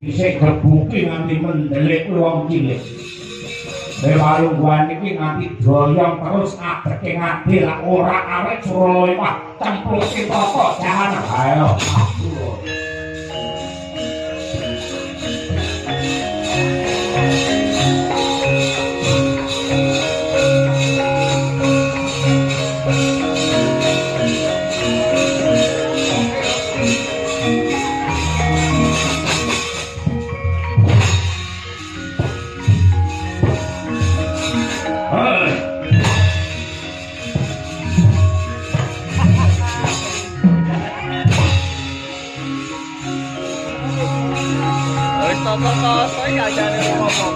isih gebuki nganti mendelik wong cilik. Dewarungguan iki nganti doyong terus adeke ngadil ora arek Suralaya Pak cempluki toko jangan ayo. Saya nggak jadi ngomong,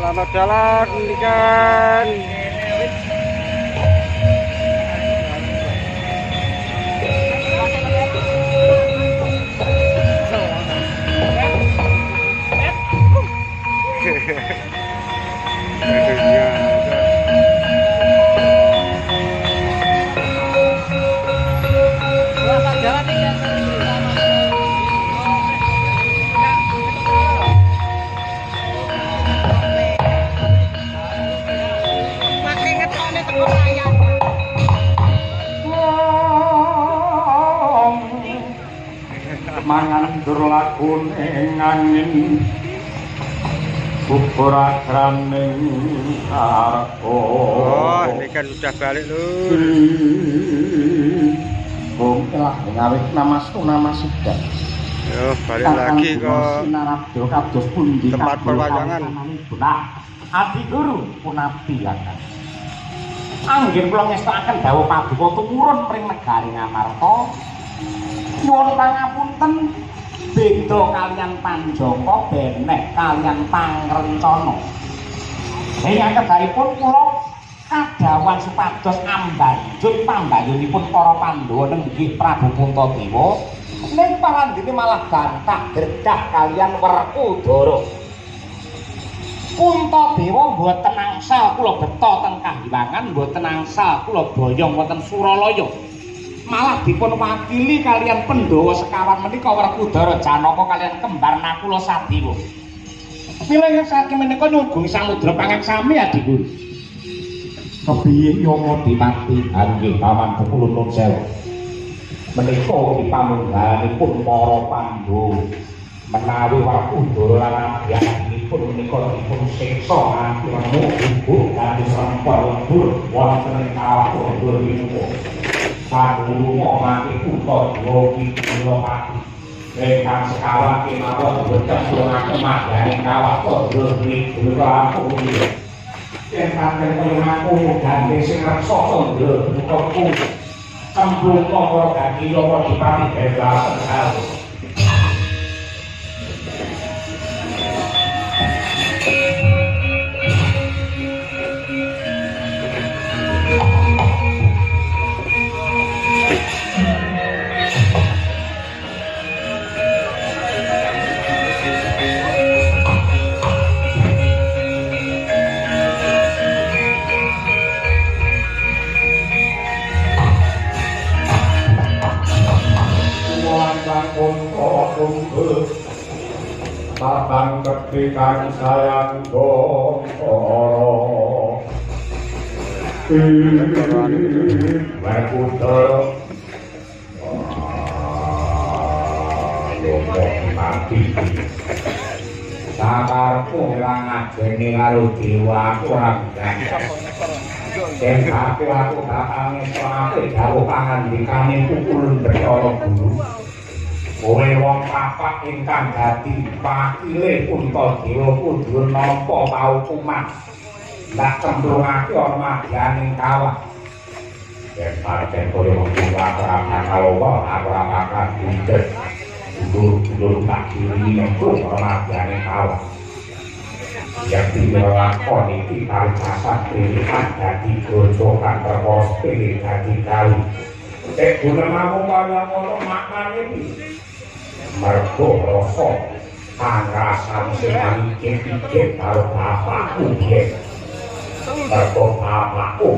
Selamat jalan ikan. Selamat jalan ikan. lakune angin Bubur agraning arko. Oh, ini kan sudah balik lu. Bung telah ngawit nama sudah. Yo, balik lagi ke tempat perwayangan. Adi guru punapi akan. Anggen kula ngestakaken dawuh paduka tumurun pring negari Ngamarta. Nyuwun pangapunten. Beda kalian Panjaka benek kalian Pangrencana. Ingkang kedahipun kula kadawan supados ambanjut pambayunipun para Pandhawa nenggih Prabu Puntadewa ning parandene malah gantah gerdah kalian Werkudara. Puntadewa mboten angsal kula beta teng Kahyangan, mboten angsal kula boyong wonten Suralaya. Malah dipun wakili kalian Pandhawa sekawan menika Werkudara Janaka kalian kembar Nakula Sadewa. Wilayah saking menika nyugung samudra pangaksami adiku. Kepiye Yama Dipati nggih paman kula nuwun sewu. Menika dipamunggahanipun para Pandhawa menawi Werkudara lan abyanipun menika dipun siksa kanthi remuk ibu kanthi sampur lembur wonten ing kawah menika. Padungo mati kutha Dewi Pilopati. Ingkang sekawan kemawon bocah kula kemadane kawah Dewi Pilopati. Ingkang kemawon ganti sing reksa Candra Bukaku. Cemplung para ganti Yama Dipati bebas hal. Matang kepikan sayang gongkoro Werkudara Yama mati sakarepku ngilang ajene karo dewa ora ganteng yen aku bakal ngesake dawuh pangandikane Kukul Bathara Guru. Kowe wong papak ingkang dadi pakile Puntadewa kudu nampa paukuman. Ndak cemplungake ana madyaning kawah. Yen pancen kowe wong papak kalawa aku ora bakal diundet. Dulur tak kiri nempuh ana madyaning kawah. Yang dilakoni iki paricasa pilihan dadi grojokan perkara pilih dadi kali. Nek guna namung kaya ngono maknane iki. Mergo rasa pangrasan sing mikir-mikir karo bapakku biyen. Mergo bapakku